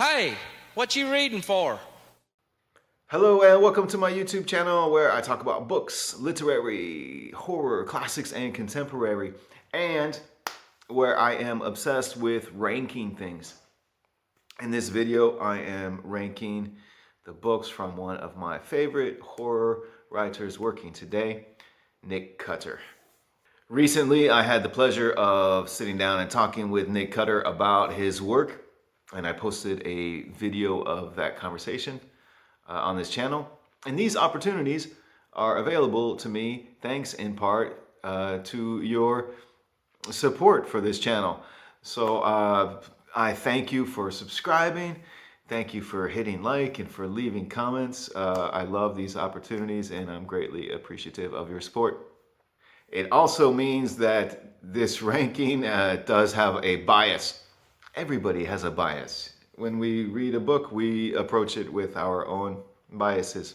Hey, what you reading for? Hello and welcome to my YouTube channel where I talk about books, literary, horror, classics, and contemporary, and where I am obsessed with ranking things. In this video, I am ranking the books from one of my favorite horror writers working today, Nick Cutter. Recently, I had the pleasure of sitting down and talking with Nick Cutter about his work, and I posted a video of that conversation on this channel. And these opportunities are available to me thanks in part to your support for this channel. So I thank you for subscribing. Thank you for hitting like and for leaving comments. I love these opportunities and I'm greatly appreciative of your support. It also means that this ranking does have a bias. Everybody has a bias. When we read a book, we approach it with our own biases,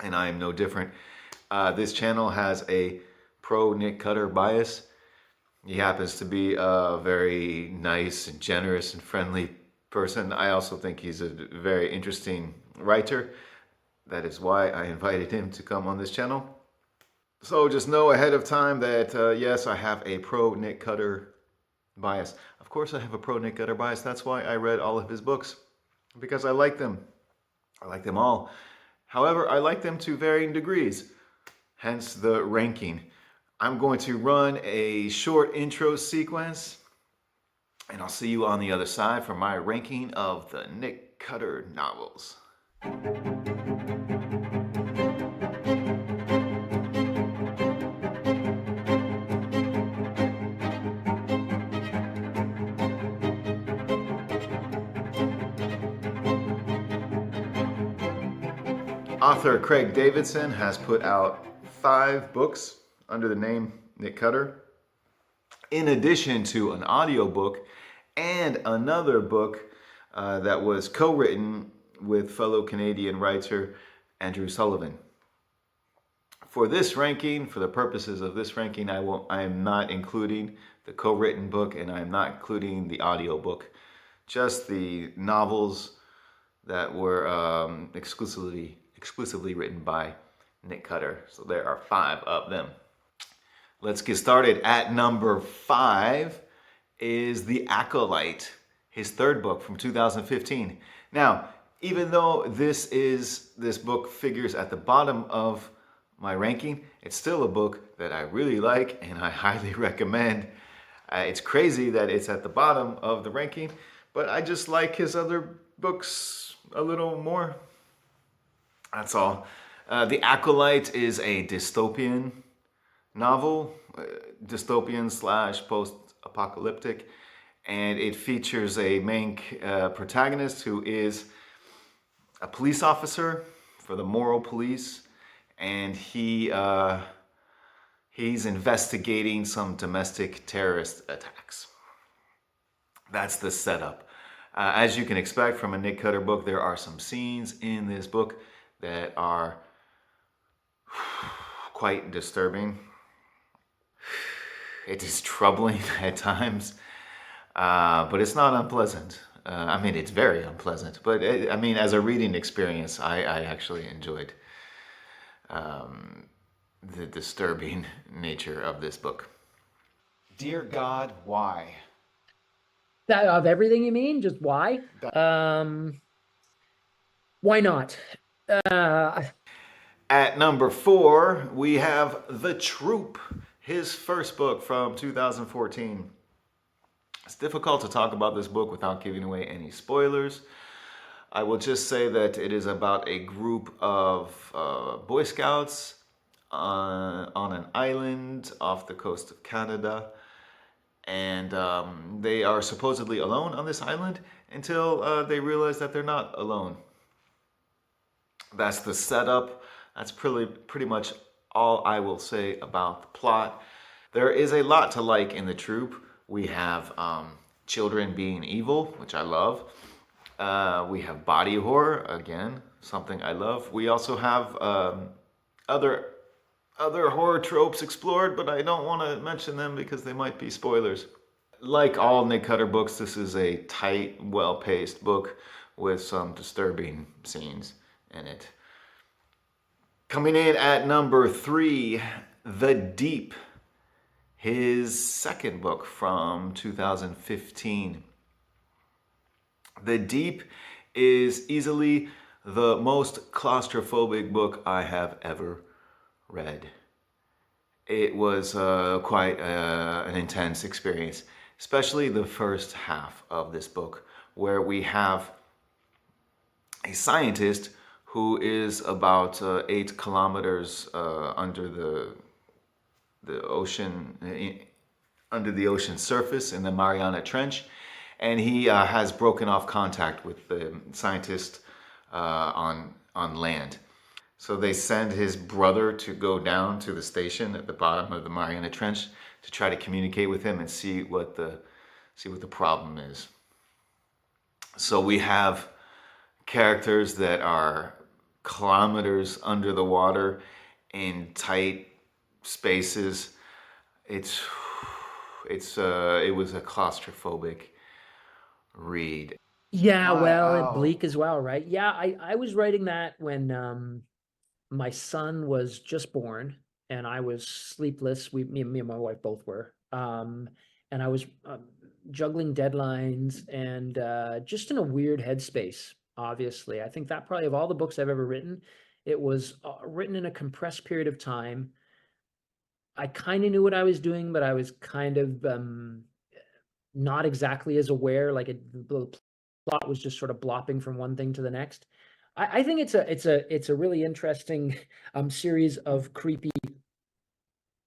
and I am no different. This channel has a pro Nick Cutter bias. He happens to be a very nice and generous and friendly person. I also think he's a very interesting writer. That is why I invited him to come on this channel. So just know ahead of time that yes, I have a pro Nick Cutter bias. Of course I have a pro Nick Cutter bias. That's why I read all of his books, because I like them. I like them all. However, I like them to varying degrees, hence the ranking. I'm going to run a short intro sequence, and I'll see you on the other side for my ranking of the Nick Cutter novels. Author Craig Davidson has put out 5 books under the name Nick Cutter, in addition to an audiobook and another book that was co-written with fellow Canadian writer Andrew Sullivan. For this ranking, for the purposes of this ranking, I am not including the co-written book and I am not including the audiobook, just the novels that were exclusively written by Nick Cutter. So there are 5 of them. Let's get started. At number 5 is The Acolyte, his 3rd book from 2015. Now, even though this book figures at the bottom of my ranking, it's still a book that I really like and I highly recommend. It's crazy that it's at the bottom of the ranking, but I just like his other books a little more. That's all. The Acolyte is a dystopian novel, dystopian / post-apocalyptic, and it features a main protagonist who is a police officer for the moral police, and he's investigating some domestic terrorist attacks. That's the setup. As you can expect from a Nick Cutter book, there are some scenes in this book that are quite disturbing. It is troubling at times, but it's not unpleasant. I mean, it's very unpleasant, but I mean, as a reading experience, I actually enjoyed the disturbing nature of this book. Dear God, why? That of everything you mean? Just why? Why not? At number 4, we have The Troop, his 1st book from 2014. It's difficult to talk about this book without giving away any spoilers. I will just say that it is about a group of Boy Scouts on an island off the coast of Canada. And they are supposedly alone on this island until they realize that they're not alone. That's the setup. That's pretty much all I will say about the plot. There is a lot to like in The Troop. We have children being evil, which I love. We have body horror, again, something I love. We also have other horror tropes explored, but I don't want to mention them because they might be spoilers. like all Nick Cutter books, this is a tight, well-paced book with some disturbing scenes in it. Coming in at number 3, The Deep, his second book from 2015. The Deep is easily the most claustrophobic book I have ever read. It was quite an intense experience, especially the first half of this book, where we have a scientist who is about 8 kilometers under the ocean, under the ocean surface in the Mariana Trench, and he has broken off contact with the scientist on land. So they send his brother to go down to the station at the bottom of the Mariana Trench to try to communicate with him and see what the problem is. So we have characters that are kilometers under the water in tight spaces. It was a claustrophobic read. Yeah, well, and Wow. bleak as well, right? Yeah, I was writing that when my son was just born and I was sleepless. Me and my wife both were. And I was juggling deadlines and just in a weird headspace, obviously. I think that probably of all the books I've ever written, it was written in a compressed period of time. I kind of knew what I was doing, but I was kind of not exactly as aware. Like the plot was just sort of blopping from one thing to the next. I think it's a really interesting series of creepy,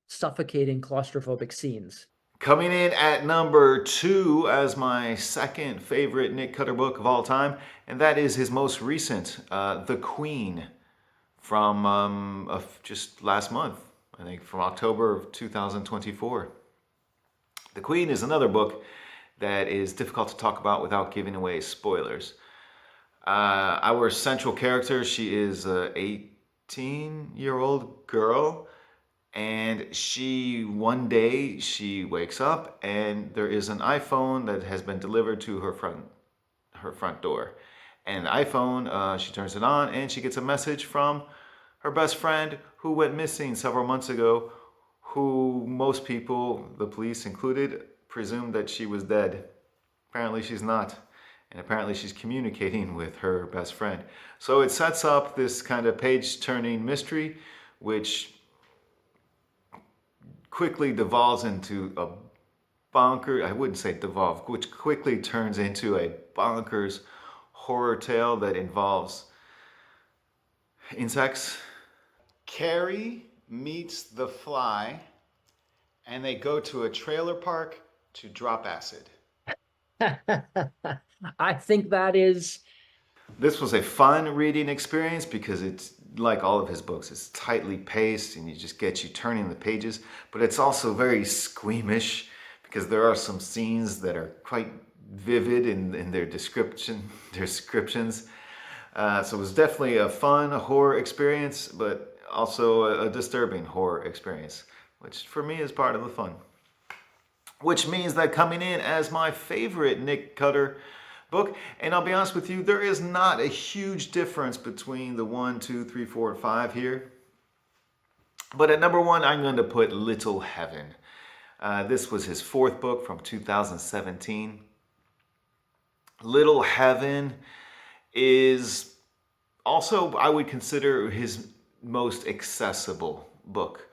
suffocating, claustrophobic scenes. Coming in at number 2 as my second favorite Nick Cutter book of all time, and that is his most recent, The Queen, from just last month, I think from October of 2024. The Queen is another book that is difficult to talk about without giving away spoilers. Our central character, she is an 18-year-old girl, and one day she wakes up and there is an iPhone that has been delivered to her front door. And the iPhone, she turns it on and she gets a message from her best friend who went missing several months ago, who most people, the police included, presumed that she was dead. Apparently she's not. And apparently she's communicating with her best friend. So it sets up this kind of page-turning mystery, which quickly devolves into a I wouldn't say devolve, which quickly turns into a bonkers horror tale that involves insects. Carrie meets the Fly, and they go to a trailer park to drop acid. I think that is. This was a fun reading experience because it's like all of his books. It's tightly paced and you just get you turning the pages, but it's also very squeamish because there are some scenes that are quite vivid in their descriptions. So it was definitely a fun horror experience, but also a disturbing horror experience, which for me is part of the fun. Which means that coming in as my favorite Nick Cutter book, and I'll be honest with you, there is not a huge difference between the 1, 2, 3, 4, and 5 here. But at number 1, I'm going to put Little Heaven. This was his 4th book from 2017. Little Heaven is also, I would consider, his most accessible book.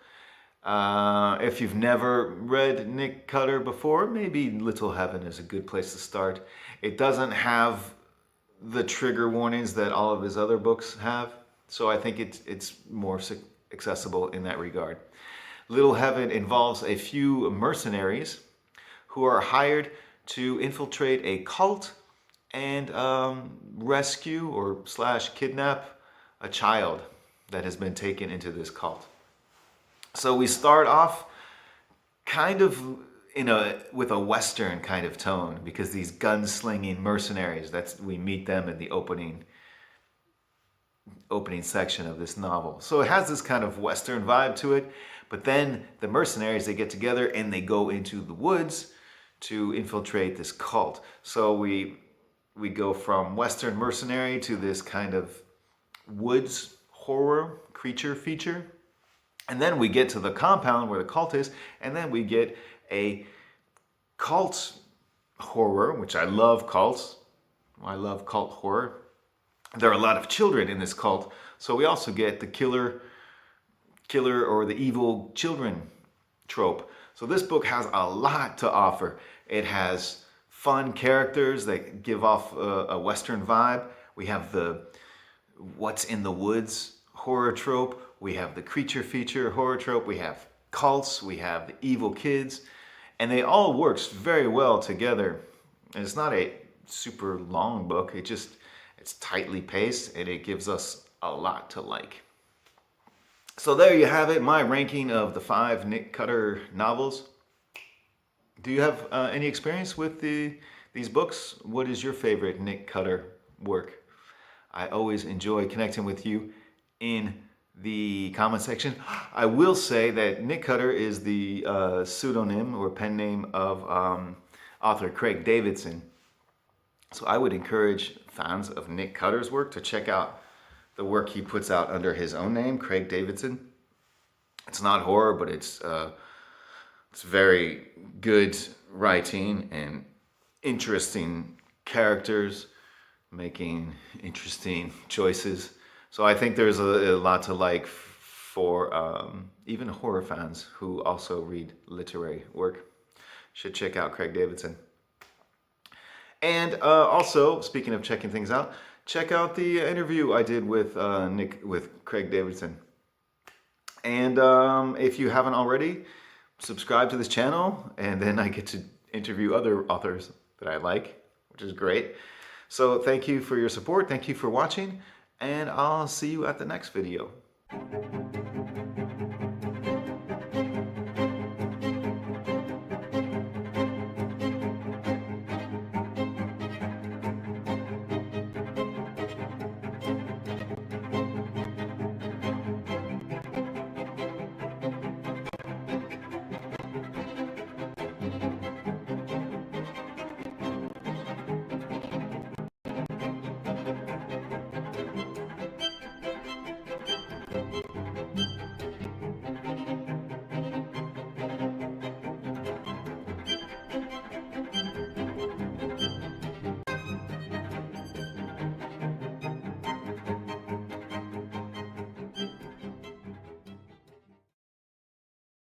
If you've never read Nick Cutter before, maybe Little Heaven is a good place to start. It doesn't have the trigger warnings that all of his other books have, so I think it's more accessible in that regard. Little Heaven involves a few mercenaries who are hired to infiltrate a cult and rescue or / kidnap a child that has been taken into this cult. So we start off kind of with a Western kind of tone, because these gunslinging mercenaries, we meet them in the opening section of this novel. So it has this kind of Western vibe to it, but then the mercenaries, they get together and they go into the woods to infiltrate this cult. So we go from Western mercenary to this kind of woods horror creature feature. And then we get to the compound where the cult is, and then we get a cult horror, which I love cults. I love cult horror. There are a lot of children in this cult, so we also get the killer or the evil children trope. So this book has a lot to offer. It has fun characters that give off a Western vibe. We have the what's in the woods horror trope. We have the creature feature horror trope. We have cults. We have the evil kids. And they all works very well together. And it's not a super long book. It's tightly paced, and it gives us a lot to like. So there you have it, my ranking of the 5 Nick Cutter novels. Do you have any experience with these books? What is your favorite Nick Cutter work? I always enjoy connecting with you in the comment section. I will say that Nick Cutter is the pseudonym or pen name of author Craig Davidson. So I would encourage fans of Nick Cutter's work to check out the work he puts out under his own name, Craig Davidson. It's not horror, but it's very good writing and interesting characters making interesting choices. So I think there's a lot to like for even horror fans who also read literary work. Should check out Craig Davidson. And also, speaking of checking things out, check out the interview I did with Craig Davidson. And if you haven't already, subscribe to this channel, and then I get to interview other authors that I like, which is great. So thank you for your support. Thank you for watching, and I'll see you at the next video.